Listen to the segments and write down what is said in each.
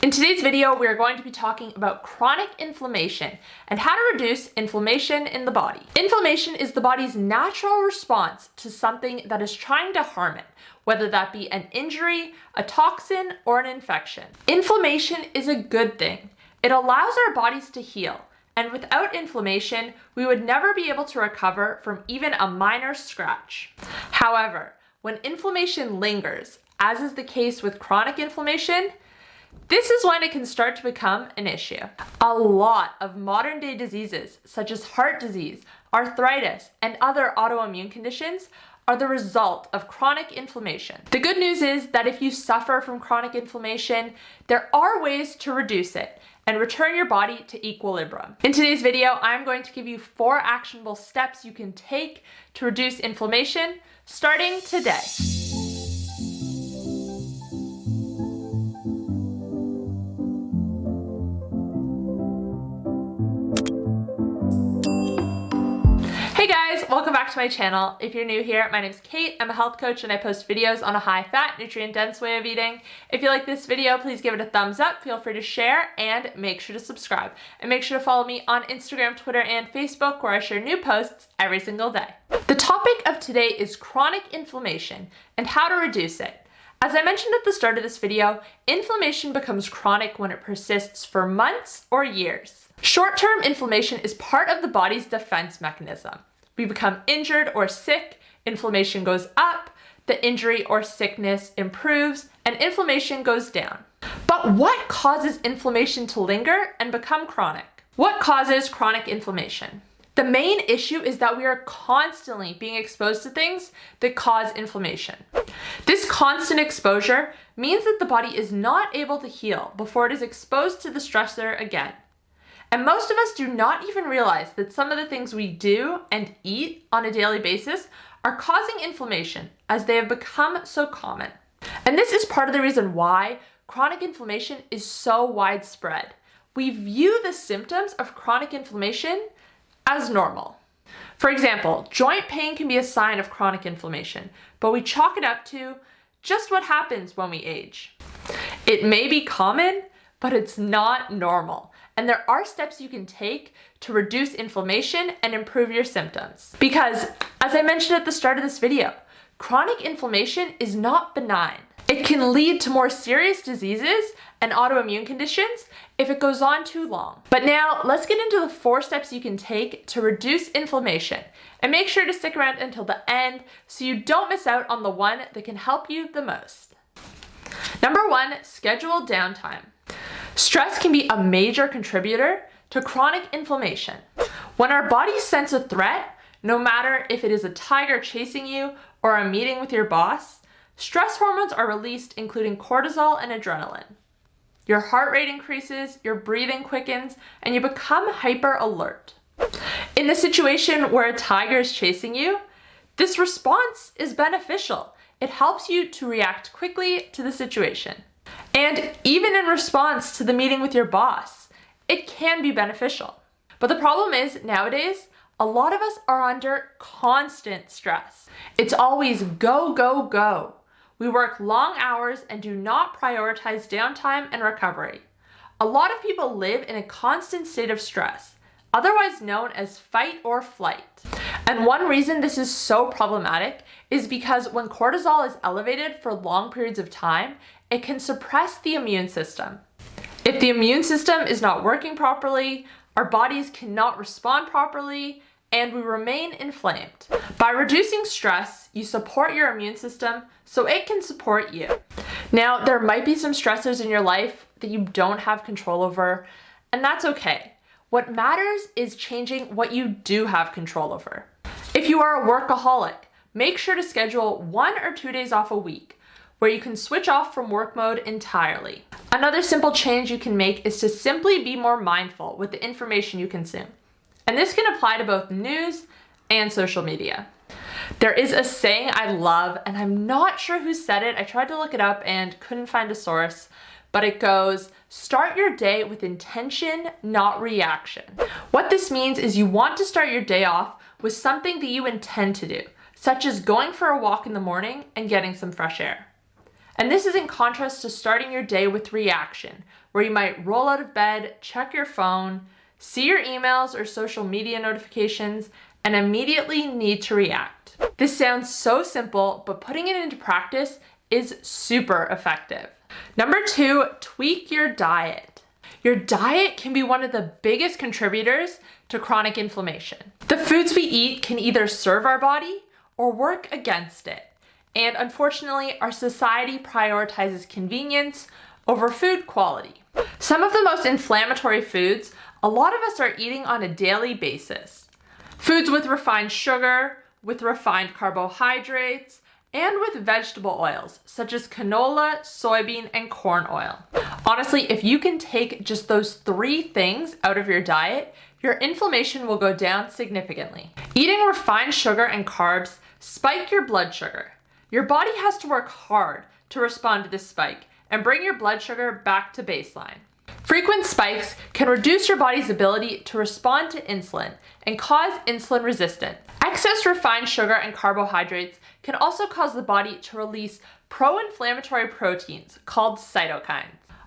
In today's video, we are going to be talking about chronic inflammation and how to reduce inflammation in the body. Inflammation is the body's natural response to something that is trying to harm it, whether that be an injury, a toxin, or an infection. Inflammation is a good thing. It allows our bodies to heal, and without inflammation, we would never be able to recover from even a minor scratch. However, when inflammation lingers, as is the case with chronic inflammation, this is when it can start to become an issue. A lot of modern day diseases, such as heart disease, arthritis, and other autoimmune conditions, are the result of chronic inflammation. The good news is that if you suffer from chronic inflammation, there are ways to reduce it and return your body to equilibrium. In today's video, I'm going to give you 4 actionable steps you can take to reduce inflammation starting today. Hey guys, welcome back to my channel. If you're new here, my name is Kate. I'm a health coach and I post videos on a high-fat, nutrient-dense way of eating. If you like this video, please give it a thumbs up, feel free to share, and make sure to subscribe. And make sure to follow me on Instagram, Twitter, and Facebook, where I share new posts every single day. The topic of today is chronic inflammation and how to reduce it. As I mentioned at the start of this video, inflammation becomes chronic when it persists for months or years. Short-term inflammation is part of the body's defense mechanism. We become injured or sick, inflammation goes up, the injury or sickness improves, and inflammation goes down. But what causes inflammation to linger and become chronic? What causes chronic inflammation? The main issue is that we are constantly being exposed to things that cause inflammation. This constant exposure means that the body is not able to heal before it is exposed to the stressor again. And most of us do not even realize that some of the things we do and eat on a daily basis are causing inflammation, as they have become so common. And this is part of the reason why chronic inflammation is so widespread. We view the symptoms of chronic inflammation as normal. For example, joint pain can be a sign of chronic inflammation, but we chalk it up to just what happens when we age. It may be common, but it's not normal. And there are steps you can take to reduce inflammation and improve your symptoms. Because, as I mentioned at the start of this video, chronic inflammation is not benign. It can lead to more serious diseases and autoimmune conditions if it goes on too long. But now, let's get into the 4 steps you can take to reduce inflammation. And make sure to stick around until the end so you don't miss out on the one that can help you the most. Number 1, schedule downtime. Stress can be a major contributor to chronic inflammation. When our bodies sense a threat, no matter if it is a tiger chasing you or a meeting with your boss, stress hormones are released, including cortisol and adrenaline. Your heart rate increases, your breathing quickens, and you become hyper alert. In the situation where a tiger is chasing you, this response is beneficial. It helps you to react quickly to the situation. And even in response to the meeting with your boss, it can be beneficial. But the problem is, nowadays, a lot of us are under constant stress. It's always go, go, go. We work long hours and do not prioritize downtime and recovery. A lot of people live in a constant state of stress, otherwise known as fight or flight. And one reason this is so problematic is because when cortisol is elevated for long periods of time, it can suppress the immune system. If the immune system is not working properly, our bodies cannot respond properly, and we remain inflamed. By reducing stress, you support your immune system so it can support you. Now, there might be some stressors in your life that you don't have control over, and that's okay. What matters is changing what you do have control over. If you are a workaholic, make sure to schedule 1 or 2 days off a week, where you can switch off from work mode entirely. Another simple change you can make is to simply be more mindful with the information you consume. And this can apply to both news and social media. There is a saying I love, and I'm not sure who said it. I tried to look it up and couldn't find a source, but it goes, start your day with intention, not reaction. What this means is you want to start your day off with something that you intend to do, such as going for a walk in the morning and getting some fresh air. And this is in contrast to starting your day with reaction, where you might roll out of bed, check your phone, see your emails or social media notifications, and immediately need to react. This sounds so simple, but putting it into practice is super effective. Number 2, tweak your diet. Your diet can be one of the biggest contributors to chronic inflammation. The foods we eat can either serve our body or work against it. And unfortunately, our society prioritizes convenience over food quality. Some of the most inflammatory foods a lot of us are eating on a daily basis. Foods with refined sugar, with refined carbohydrates, and with vegetable oils, such as canola, soybean, and corn oil. Honestly, if you can take just those 3 things out of your diet, your inflammation will go down significantly. Eating refined sugar and carbs spike your blood sugar. Your body has to work hard to respond to this spike and bring your blood sugar back to baseline. Frequent spikes can reduce your body's ability to respond to insulin and cause insulin resistance. Excess refined sugar and carbohydrates can also cause the body to release pro-inflammatory proteins called cytokines.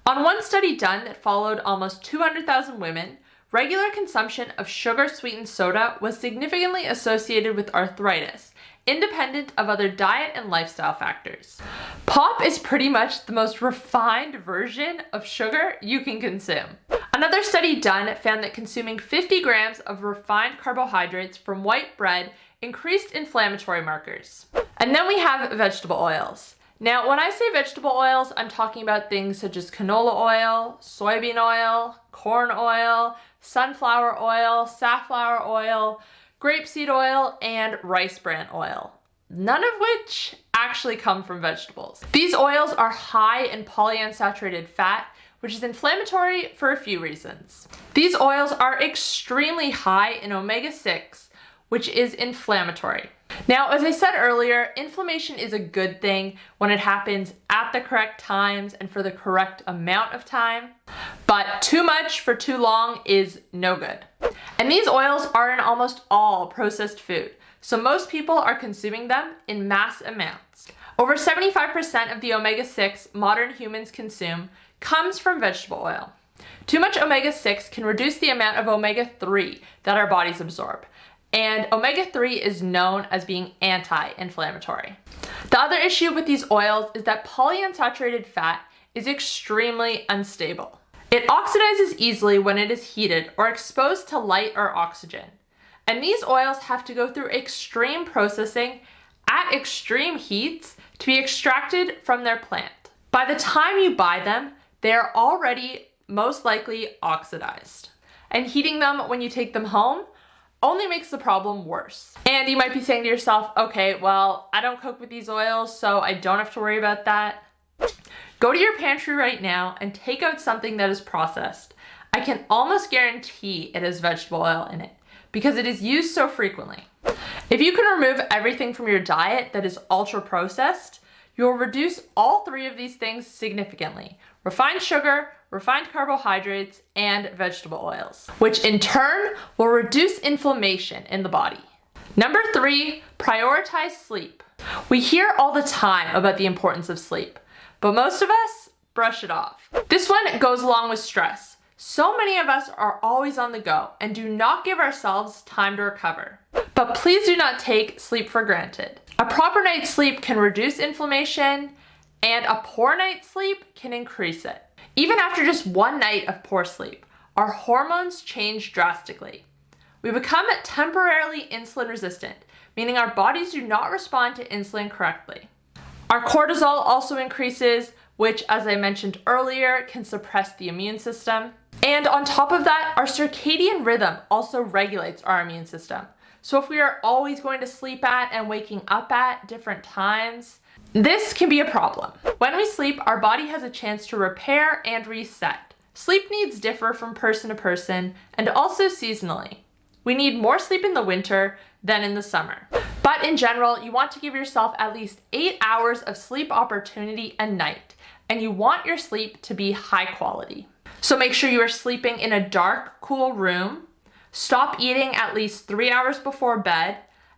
On one study done that followed almost 200,000 women, regular consumption of sugar-sweetened soda was significantly associated with arthritis, independent of other diet and lifestyle factors. Pop is pretty much the most refined version of sugar you can consume. Another study done found that consuming 50 grams of refined carbohydrates from white bread increased inflammatory markers. And then we have vegetable oils. Now, when I say vegetable oils, I'm talking about things such as canola oil, soybean oil, corn oil, sunflower oil, safflower oil, grapeseed oil, and rice bran oil, none of which actually come from vegetables. These oils are high in polyunsaturated fat, which is inflammatory for a few reasons. These oils are extremely high in omega-6, which is inflammatory. Now, as I said earlier, inflammation is a good thing when it happens at the correct times and for the correct amount of time, but too much for too long is no good. And these oils are in almost all processed food, so most people are consuming them in mass amounts. Over 75% of the omega-6 modern humans consume comes from vegetable oil. Too much omega-6 can reduce the amount of omega-3 that our bodies absorb. And omega-3 is known as being anti-inflammatory. The other issue with these oils is that polyunsaturated fat is extremely unstable. It oxidizes easily when it is heated or exposed to light or oxygen. And these oils have to go through extreme processing at extreme heats to be extracted from their plant. By the time you buy them, they are already most likely oxidized. And heating them when you take them home only makes the problem worse. And you might be saying to yourself, okay, well, I don't cook with these oils, so I don't have to worry about that. Go to your pantry right now and take out something that is processed. I can almost guarantee it has vegetable oil in it because it is used so frequently. If you can remove everything from your diet that is ultra processed, you'll reduce all 3 of these things significantly: refined sugar, refined carbohydrates, and vegetable oils, which in turn will reduce inflammation in the body. Number 3, prioritize sleep. We hear all the time about the importance of sleep, but most of us brush it off. This one goes along with stress. So many of us are always on the go and do not give ourselves time to recover. But please do not take sleep for granted. A proper night's sleep can reduce inflammation, and a poor night's sleep can increase it. Even after just one night of poor sleep, our hormones change drastically. We become temporarily insulin resistant, meaning our bodies do not respond to insulin correctly. Our cortisol also increases, which, as I mentioned earlier, can suppress the immune system. And on top of that, our circadian rhythm also regulates our immune system. So if we are always going to sleep at and waking up at different times, this can be a problem. When we sleep, our body has a chance to repair and reset. Sleep needs differ from person to person and also seasonally. We need more sleep in the winter than in the summer. But in general, you want to give yourself at least 8 hours of sleep opportunity a night, and you want your sleep to be high quality. So make sure you are sleeping in a dark, cool room, stop eating at least 3 hours before bed,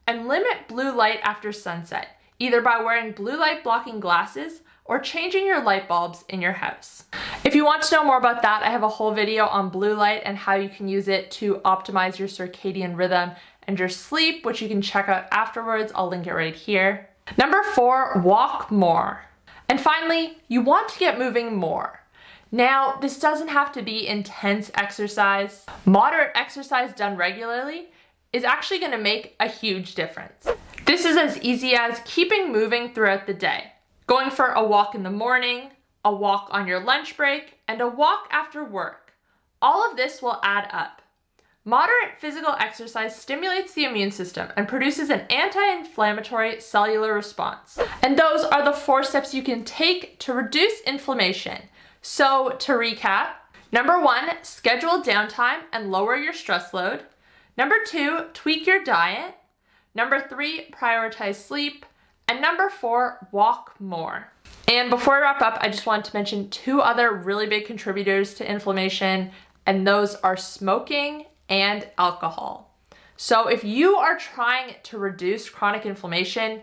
and limit blue light after sunset, either by wearing blue light blocking glasses or changing your light bulbs in your house. If you want to know more about that, I have a whole video on blue light and how you can use it to optimize your circadian rhythm and your sleep, which you can check out afterwards. I'll link it right here. Number 4, walk more. And finally, you want to get moving more. Now, this doesn't have to be intense exercise. Moderate exercise done regularly is actually going to make a huge difference. This is as easy as keeping moving throughout the day. Going for a walk in the morning, a walk on your lunch break, and a walk after work. All of this will add up. Moderate physical exercise stimulates the immune system and produces an anti-inflammatory cellular response. And those are the 4 steps you can take to reduce inflammation. So to recap, number 1, schedule downtime and lower your stress load. Number 2, tweak your diet. Number 3, prioritize sleep. And number 4, walk more. And before I wrap up, I just wanted to mention 2 other really big contributors to inflammation, and those are smoking and alcohol. So if you are trying to reduce chronic inflammation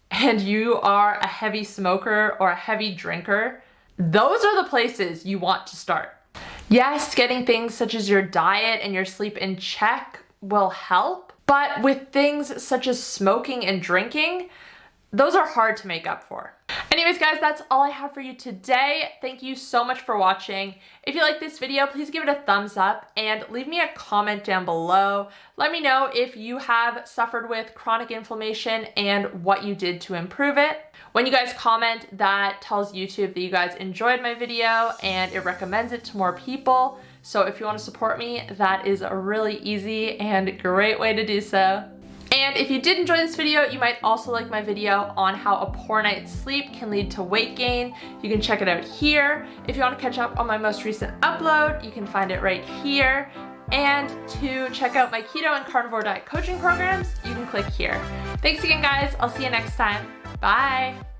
and you are a heavy smoker or a heavy drinker, those are the places you want to start. Yes, getting things such as your diet and your sleep in check will help, but with things such as smoking and drinking, those are hard to make up for. Anyways, guys, that's all I have for you today. Thank you so much for watching. If you like this video, please give it a thumbs up and leave me a comment down below. Let me know if you have suffered with chronic inflammation and what you did to improve it. When you guys comment, that tells YouTube that you guys enjoyed my video and it recommends it to more people. So if you want to support me, that is a really easy and great way to do so. And if you did enjoy this video, you might also like my video on how a poor night's sleep can lead to weight gain. You can check it out here. If you want to catch up on my most recent upload, you can find it right here. And to check out my keto and carnivore diet coaching programs, you can click here. Thanks again, guys. I'll see you next time. Bye.